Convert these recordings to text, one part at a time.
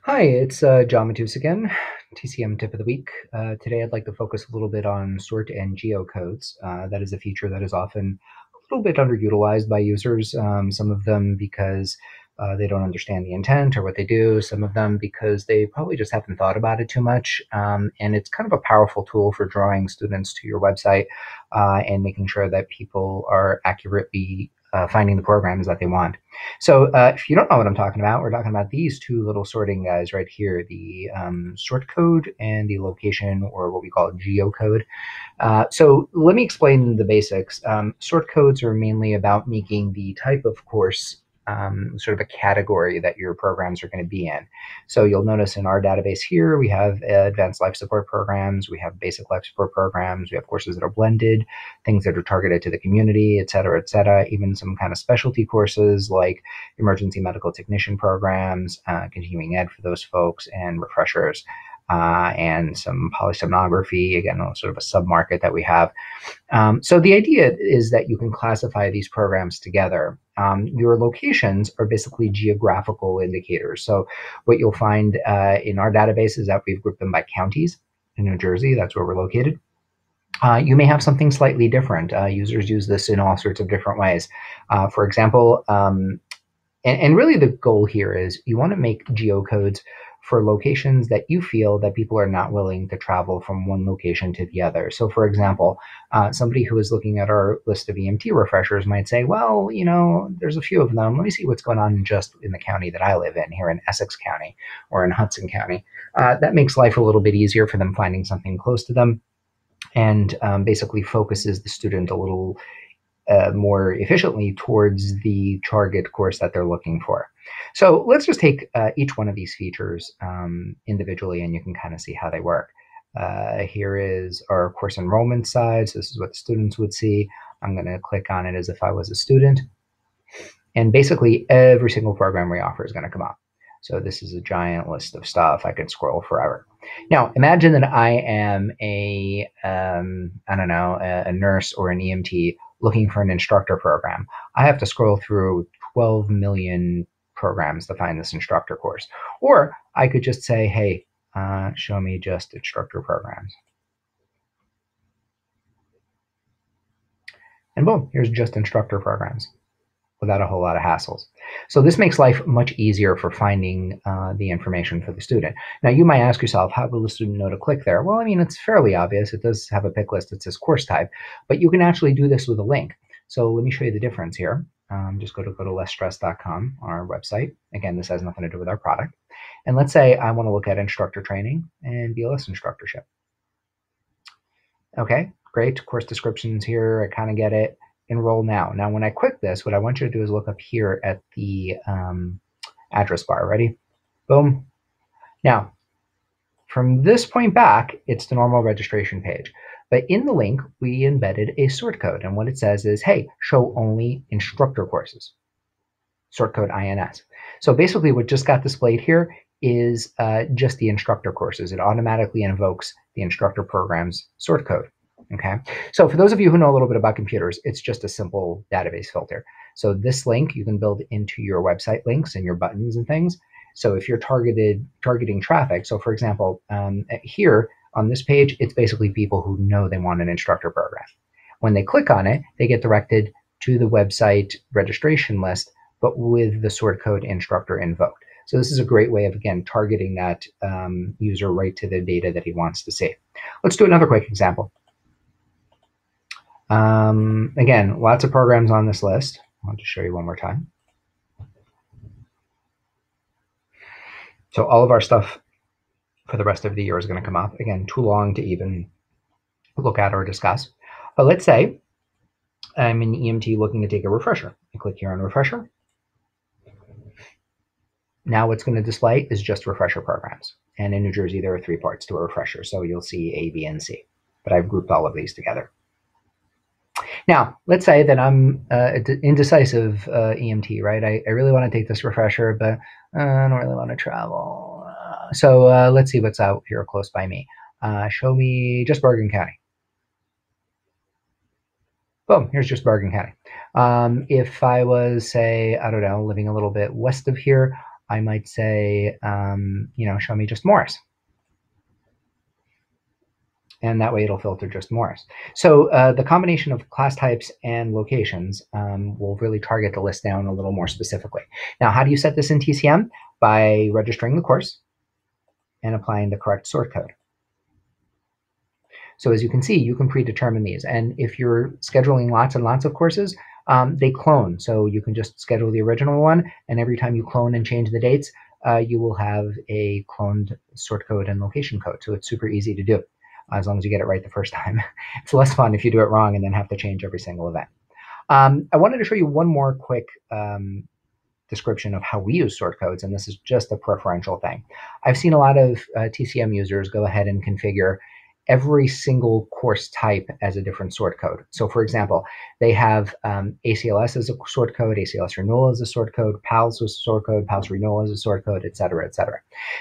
Hi, it's John Matus again, TCM Tip of the Week. Today I'd like to focus a little bit on Sort and Geo Codes. That is a feature that is often a little bit underutilized by users, some of them because they don't understand the intent or what they do, some of them because they probably just haven't thought about it too much. And it's kind of a powerful tool for drawing students to your website and making sure that people are accurately finding the programs that they want. So if you don't know what I'm talking about, we're talking about these two little sorting guys right here, the sort code and the location, or what we call geocode. So let me explain the basics. Sort codes are mainly about making the type of course sort of a category that your programs are going to be in. So you'll notice in our database here, we have advanced life support programs, we have basic life support programs, we have courses that are blended, things that are targeted to the community, et cetera, even some kind of specialty courses like emergency medical technician programs, continuing ed for those folks, and refreshers. And some polysomnography, again, sort of a sub-market that we have. So the idea is that you can classify these programs together. Your locations are basically geographical indicators. So what you'll find in our database is that we've grouped them by counties. In New Jersey, that's where we're located. You may have something slightly different. Users use this in all sorts of different ways. For example, and really the goal here is you want to make geocodes for locations that you feel that people are not willing to travel from one location to the other. So for example, somebody who is looking at our list of EMT refreshers might say, well, you know, there's a few of them. Let me see what's going on just in the county that I live in, here in Essex County or in Hudson County. That makes life a little bit easier for them finding something close to them, and basically focuses the student a little more efficiently towards the target course that they're looking for. So let's just take each one of these features individually, and you can kind of see how they work. Here is our course enrollment side. So this is what the students would see. I'm going to click on it as if I was a student. And basically every single program we offer is going to come up. So this is a giant list of stuff. I could scroll forever. Now, imagine that I am I don't know, a nurse or an EMT looking for an instructor program. I have to scroll through 12 million programs to find this instructor course. Or I could just say, hey, show me just instructor programs. And boom, here's just instructor programs without a whole lot of hassles. So this makes life much easier for finding the information for the student. Now you might ask yourself, how will the student know to click there? Well, I mean, it's fairly obvious. It does have a pick list that says course type, but you can actually do this with a link. So let me show you the difference here. Just go to lessstress.com, our website. Again, this has nothing to do with our product. And let's say I want to look at instructor training and BLS instructorship. Okay, great. Course descriptions here. I kind of get it. Enroll now. Now, when I click this, what I want you to do is look up here at the address bar. Ready? Boom. Now, from this point back, it's the normal registration page. But in the link, we embedded a sort code. And what it says is, hey, show only instructor courses. Sort code INS. So basically what just got displayed here is just the instructor courses. It automatically invokes the instructor program's sort code. Okay, so for those of you who know a little bit about computers, it's just a simple database filter. So this link you can build into your website links and your buttons and things. So if you're targeting traffic, so for example, here on this page, it's basically people who know they want an instructor program. When they click on it, they get directed to the website registration list, but with the sort code instructor invoked. So this is a great way of, again, targeting that user right to the data that he wants to see. Let's do another quick example. Again, lots of programs on this list. I'll just show you one more time. So all of our stuff for the rest of the year is going to come up. Again, too long to even look at or discuss. But let's say I'm an EMT looking to take a refresher. I click here on refresher. Now what's going to display is just refresher programs. And in New Jersey, there are 3 parts to a refresher. So you'll see A, B, and C. But I've grouped all of these together. Now, let's say that I'm indecisive EMT, right? I really want to take this refresher, but I don't really want to travel. So let's see what's out here close by me. Show me just Bergen County. Boom, here's just Bergen County. If I was, say, I don't know, living a little bit west of here, I might say, show me just Morris. And that way it'll filter just Morris. So the combination of class types and locations will really target the list down a little more specifically. Now, how do you set this in TCM? By registering the course and applying the correct sort code. So as you can see, you can predetermine these. And if you're scheduling lots and lots of courses, they clone. So you can just schedule the original one, and every time you clone and change the dates, you will have a cloned sort code and location code. So it's super easy to do as long as you get it right the first time. It's less fun if you do it wrong and then have to change every single event. I wanted to show you one more quick description of how we use sort codes, and this is just a preferential thing. I've seen a lot of TCM users go ahead and configure every single course type as a different sort code. So for example, they have ACLS as a sort code, ACLS renewal as a sort code, PALS as a sort code, PALS renewal as a sort code, et cetera, et cetera.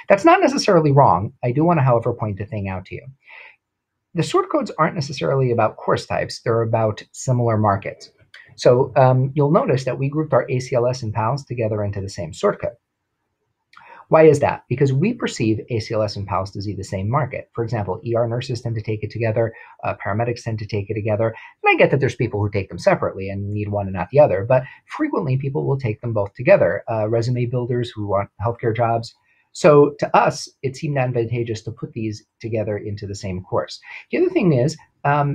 That's not necessarily wrong. I do want to, however, point a thing out to you. The sort codes aren't necessarily about course types. They're about similar markets. So you'll notice that we grouped our ACLS and PALS together into the same sort code. Why is that? Because we perceive ACLS and PALS to be the same market. For example, ER nurses tend to take it together, paramedics tend to take it together. And I get that there's people who take them separately and need one and not the other, but frequently people will take them both together. Resume builders who want healthcare jobs. So to us, it seemed advantageous to put these together into the same course. The other thing is,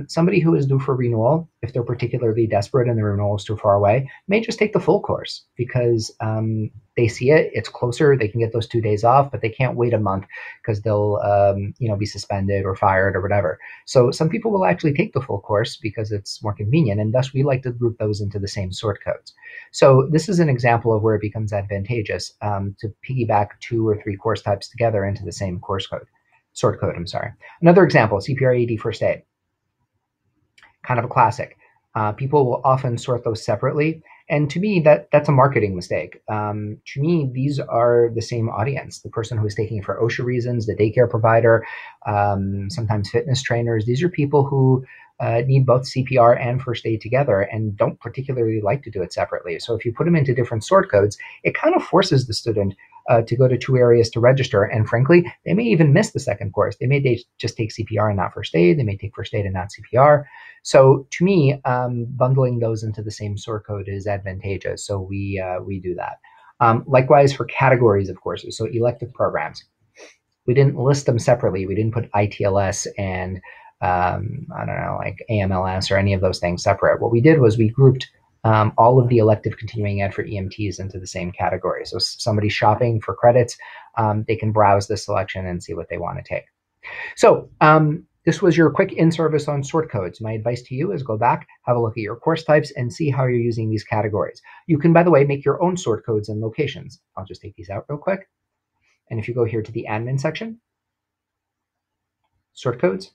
somebody who is due for renewal, if they're particularly desperate and the renewal is too far away, may just take the full course because they see it, it's closer, they can get those 2 days off, but they can't wait a month because they'll be suspended or fired or whatever. So some people will actually take the full course because it's more convenient, and thus we like to group those into the same sort codes. So this is an example of where it becomes advantageous to piggyback 2 or 3 course types together into the same sort code. Another example, CPR AD first aid. Kind of a classic. People will often sort those separately. And to me, that's a marketing mistake. To me, these are the same audience. The person who is taking it for OSHA reasons, the daycare provider, sometimes fitness trainers. These are people who need both CPR and first aid together and don't particularly like to do it separately. So if you put them into different sort codes, it kind of forces the student to go to 2 areas to register. And frankly, they may even miss the second course. They may just take CPR and not first aid. They may take first aid and not CPR. So to me, bundling those into the same sort code is advantageous. So we do that. Likewise for categories of courses. So elective programs, we didn't list them separately. We didn't put ITLS and like AMLS or any of those things separate. What we did was we grouped all of the elective continuing ed for EMTs into the same category. So somebody shopping for credits, they can browse this selection and see what they want to take. So this was your quick in-service on sort codes. My advice to you is go back, have a look at your course types, and see how you're using these categories. You can, by the way, make your own sort codes and locations. I'll just take these out real quick. And if you go here to the admin section, sort codes,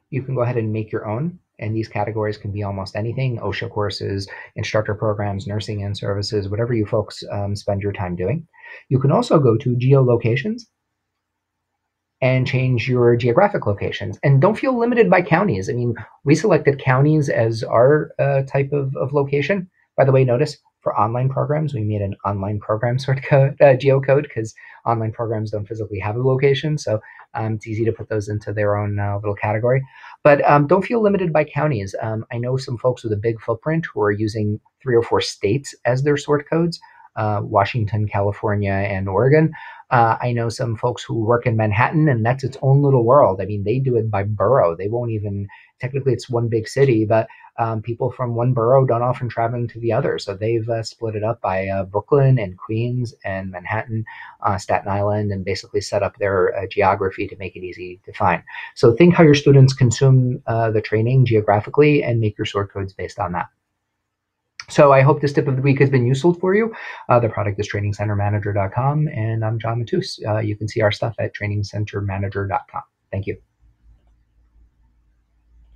you can go ahead and make your own. And these categories can be almost anything: OSHA courses, instructor programs, nursing and services, whatever you folks spend your time doing. You can also go to geolocations and change your geographic locations. And don't feel limited by counties. I mean, we selected counties as our type of location. By the way, notice for online programs, we made an online program sort code, geocode, because online programs don't physically have a location. So it's easy to put those into their own little category. But don't feel limited by counties. I know some folks with a big footprint who are using 3 or 4 states as their sort codes, Washington, California, and Oregon. I know some folks who work in Manhattan, and that's its own little world. I mean, they do it by borough. They won't even, technically it's one big city, but people from one borough don't often travel into the other. So they've split it up by Brooklyn and Queens and Manhattan, Staten Island, and basically set up their geography to make it easy to find. So think how your students consume the training geographically and make your sort codes based on that. So I hope this tip of the week has been useful for you. The product is trainingcentermanager.com, and I'm John Matus. You can see our stuff at trainingcentermanager.com. Thank you.